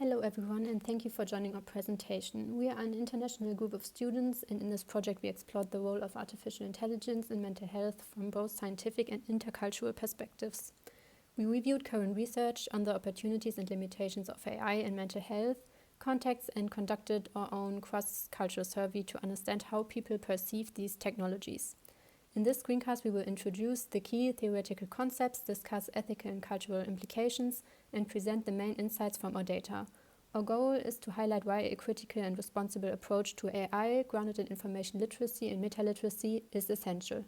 Hello everyone, and thank you for joining our presentation. We are an international group of students, and in this project we explored the role of artificial intelligence in mental health from both scientific and intercultural perspectives. We reviewed current research on the opportunities and limitations of AI in mental health contexts and conducted our own cross-cultural survey to understand how people perceive these technologies. In this screencast, we will introduce the key theoretical concepts, discuss ethical and cultural implications, and present the main insights from our data. Our goal is to highlight why a critical and responsible approach to AI, grounded in information literacy and meta-literacy, is essential.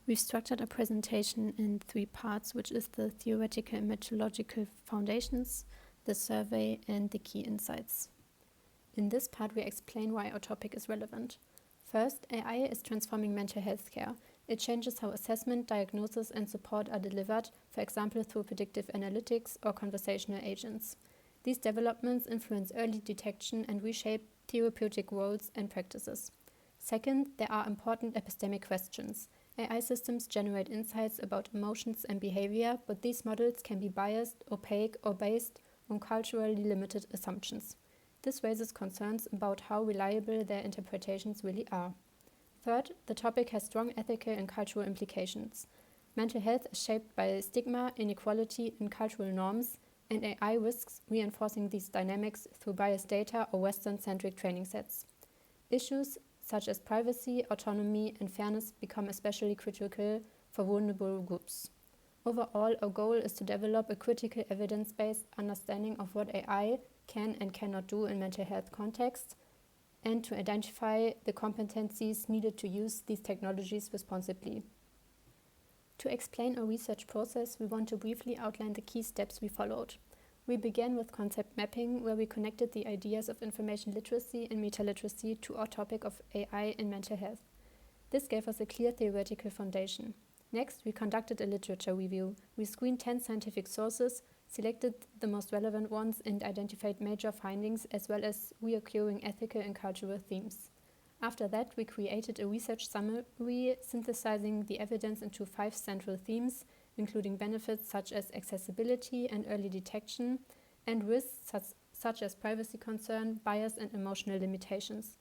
We've structured our presentation in 3 parts, which is the theoretical and methodological foundations, the survey, and the key insights. In this part, we explain why our topic is relevant. First, AI is transforming mental health care. It changes how assessment, diagnosis, and support are delivered, for example, through predictive analytics or conversational agents. These developments influence early detection and reshape therapeutic roles and practices. Second, there are important epistemic questions. AI systems generate insights about emotions and behavior, but these models can be biased, opaque, or based on culturally limited assumptions. This raises concerns about how reliable their interpretations really are. Third, the topic has strong ethical and cultural implications. Mental health is shaped by stigma, inequality, and cultural norms, and AI risks reinforcing these dynamics through biased data or Western-centric training sets. Issues such as privacy, autonomy, and fairness become especially critical for vulnerable groups. Overall, our goal is to develop a critical evidence-based understanding of what AI can and cannot do in mental health contexts, and to identify the competencies needed to use these technologies responsibly. To explain our research process, we want to briefly outline the key steps we followed. We began with concept mapping, where we connected the ideas of information literacy and meta-literacy to our topic of AI in mental health. This gave us a clear theoretical foundation. Next, we conducted a literature review. We screened 10 scientific sources, selected the most relevant ones, and identified major findings as well as recurring ethical and cultural themes. After that, we created a research summary synthesizing the evidence into 5 central themes, including benefits such as accessibility and early detection, and risks such as privacy concern, bias, and emotional limitations.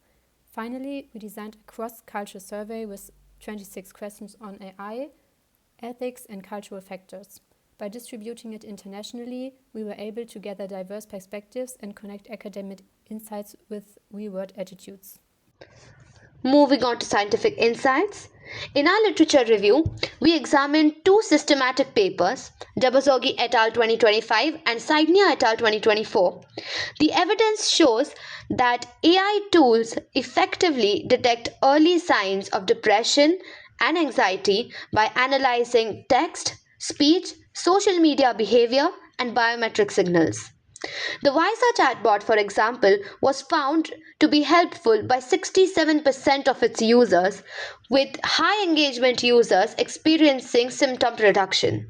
Finally, we designed a cross-cultural survey with 26 questions on AI, ethics, and cultural factors. By distributing it internationally, we were able to gather diverse perspectives and connect academic insights with real-world attitudes. Moving on to scientific insights. In our literature review, we examined 2 systematic papers, Dabazogi et al. 2025 and Saignia et al. 2024. The evidence shows that AI tools effectively detect early signs of depression and anxiety by analyzing text, speech, social media behavior, and biometric signals. The Visa chatbot, for example, was found to be helpful by 67% of its users, with high engagement users experiencing symptom reduction.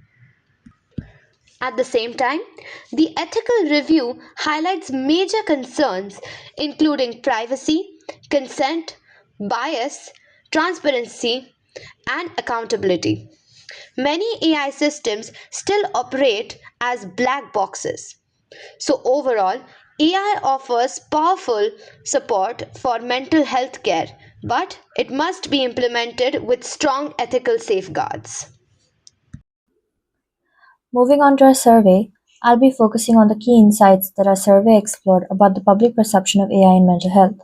At the same time, the ethical review highlights major concerns including privacy, consent, bias, transparency, and accountability. Many AI systems still operate as black boxes. So, overall, AI offers powerful support for mental health care, but it must be implemented with strong ethical safeguards. Moving on to our survey, I'll be focusing on the key insights that our survey explored about the public perception of AI in mental health.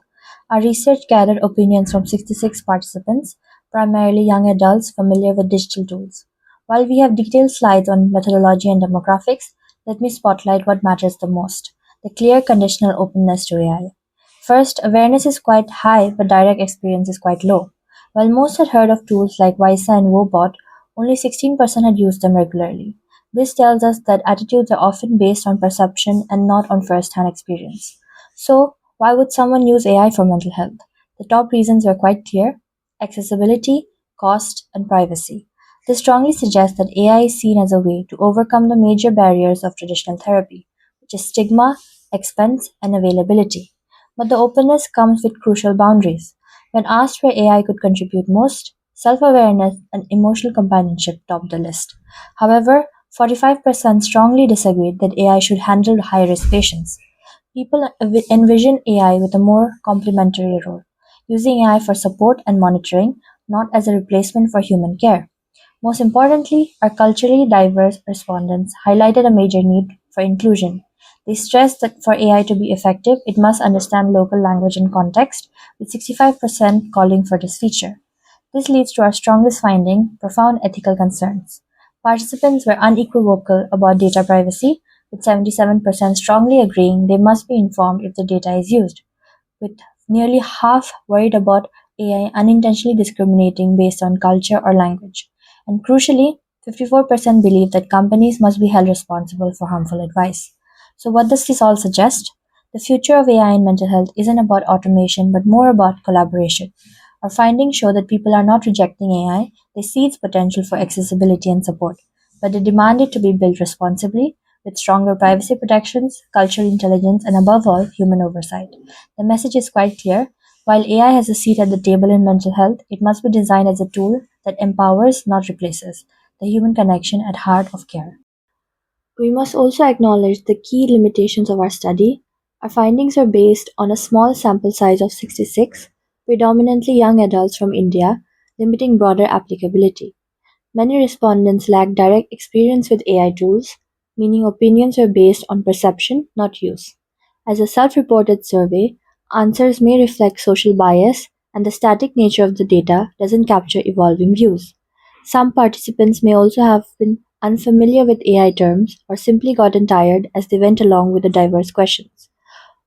Our research gathered opinions from 66 participants, primarily young adults familiar with digital tools. While we have detailed slides on methodology and demographics, let me spotlight what matters the most: the clear conditional openness to AI. First, awareness is quite high, but direct experience is quite low. While most had heard of tools like Visa and Wobot, only 16% had used them regularly. This tells us that attitudes are often based on perception and not on first-hand experience. So, why would someone use AI for mental health? The top reasons were quite clear: accessibility, cost, and privacy. This strongly suggests that AI is seen as a way to overcome the major barriers of traditional therapy, which is stigma, expense, and availability. But the openness comes with crucial boundaries. When asked where AI could contribute most, self-awareness and emotional companionship topped the list. However, 45% strongly disagreed that AI should handle high-risk patients. People envision AI with a more complementary role, using AI for support and monitoring, not as a replacement for human care. Most importantly, our culturally diverse respondents highlighted a major need for inclusion. They stressed that for AI to be effective, it must understand local language and context, with 65% calling for this feature. This leads to our strongest finding: profound ethical concerns. Participants were unequivocal about data privacy, with 77% strongly agreeing they must be informed if the data is used, with nearly half worried about AI unintentionally discriminating based on culture or language. And crucially, 54% believe that companies must be held responsible for harmful advice. So, what does this all suggest? The future of AI in mental health isn't about automation but more about collaboration. Our findings show that people are not rejecting AI, they see its potential for accessibility and support, but they demand it to be built responsibly with stronger privacy protections, cultural intelligence, and above all, human oversight. The message is quite clear. While AI has a seat at the table in mental health, it must be designed as a tool that empowers, not replaces, the human connection at heart of care. We must also acknowledge the key limitations of our study. Our findings are based on a small sample size of 66, predominantly young adults from India, limiting broader applicability. Many respondents lack direct experience with AI tools, meaning opinions are based on perception, not use. As a self reported survey, answers may reflect social bias, and the static nature of the data doesn't capture evolving views. Some participants may also have been unfamiliar with AI terms or simply gotten tired as they went along with the diverse questions.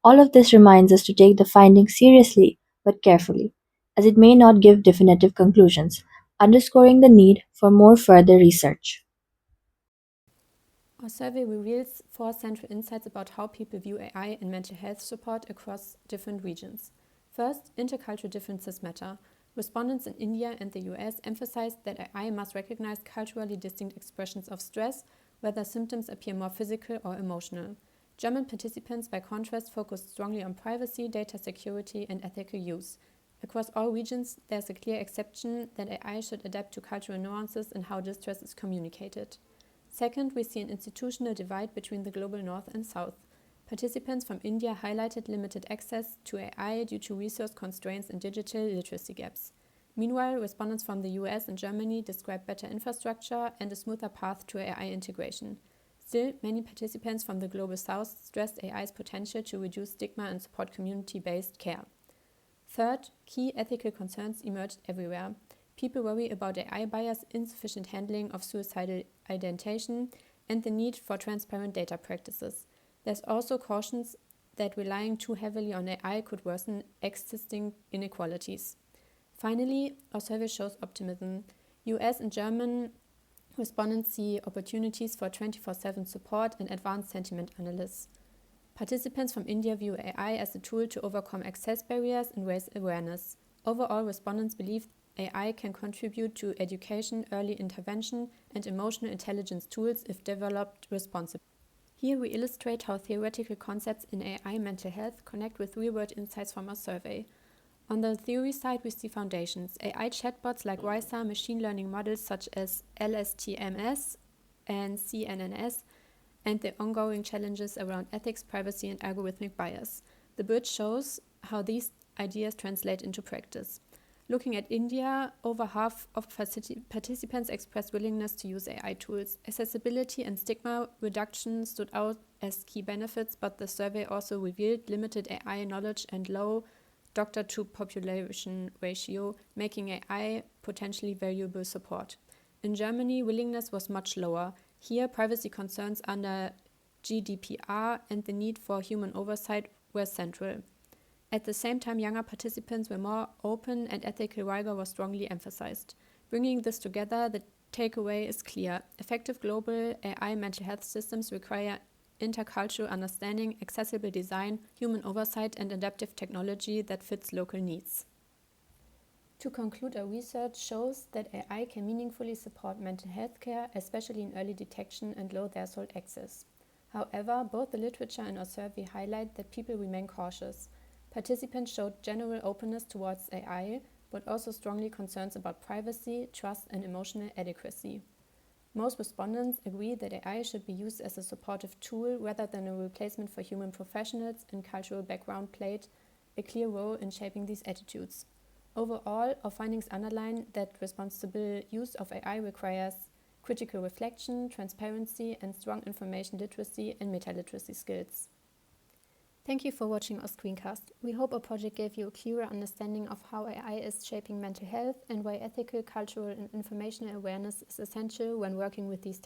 All of this reminds us to take the findings seriously but carefully, as it may not give definitive conclusions, underscoring the need for more further research. Our survey reveals four central insights about how people view AI in mental health support across different regions. First, intercultural differences matter. Respondents in India and the US emphasized that AI must recognize culturally distinct expressions of stress, whether symptoms appear more physical or emotional. German participants, by contrast, focused strongly on privacy, data security, and ethical use. Across all regions, there's a clear acceptance that AI should adapt to cultural nuances and how distress is communicated. Second, we see an institutional divide between the global north and south. Participants from India highlighted limited access to AI due to resource constraints and digital literacy gaps. Meanwhile, respondents from the US and Germany described better infrastructure and a smoother path to AI integration. Still, many participants from the global south stressed AI's potential to reduce stigma and support community-based care. Third, key ethical concerns emerged everywhere. People worry about AI bias, insufficient handling of suicidal ideation, and the need for transparent data practices. There's also cautions that relying too heavily on AI could worsen existing inequalities. Finally, our survey shows optimism. US and German respondents see opportunities for 24/7 support and advanced sentiment analysis. Participants from India view AI as a tool to overcome access barriers and raise awareness. Overall, respondents believe AI can contribute to education, early intervention, and emotional intelligence tools if developed responsibly. Here we illustrate how theoretical concepts in AI mental health connect with real-world insights from our survey. On the theory side, we see foundations. AI chatbots like WISA, machine learning models such as LSTMS and CNNS, and the ongoing challenges around ethics, privacy, and algorithmic bias. The bridge shows how these ideas translate into practice. Looking at India, over half of participants expressed willingness to use AI tools. Accessibility and stigma reduction stood out as key benefits, but the survey also revealed limited AI knowledge and low doctor-to-population ratio, making AI potentially valuable support. In Germany, willingness was much lower. Here, privacy concerns under GDPR and the need for human oversight were central. At the same time, younger participants were more open and ethical rigor was strongly emphasized. Bringing this together, the takeaway is clear. Effective global AI mental health systems require intercultural understanding, accessible design, human oversight, and adaptive technology that fits local needs. To conclude, our research shows that AI can meaningfully support mental health care, especially in early detection and low threshold access. However, both the literature and our survey highlight that people remain cautious. Participants showed general openness towards AI, but also strongly concerns about privacy, trust, and emotional adequacy. Most respondents agree that AI should be used as a supportive tool rather than a replacement for human professionals, and cultural background played a clear role in shaping these attitudes. Overall, our findings underline that responsible use of AI requires critical reflection, transparency, and strong information literacy and meta-literacy skills. Thank you for watching our screencast. We hope our project gave you a clearer understanding of how AI is shaping mental health and why ethical, cultural, and informational awareness is essential when working with these technologies.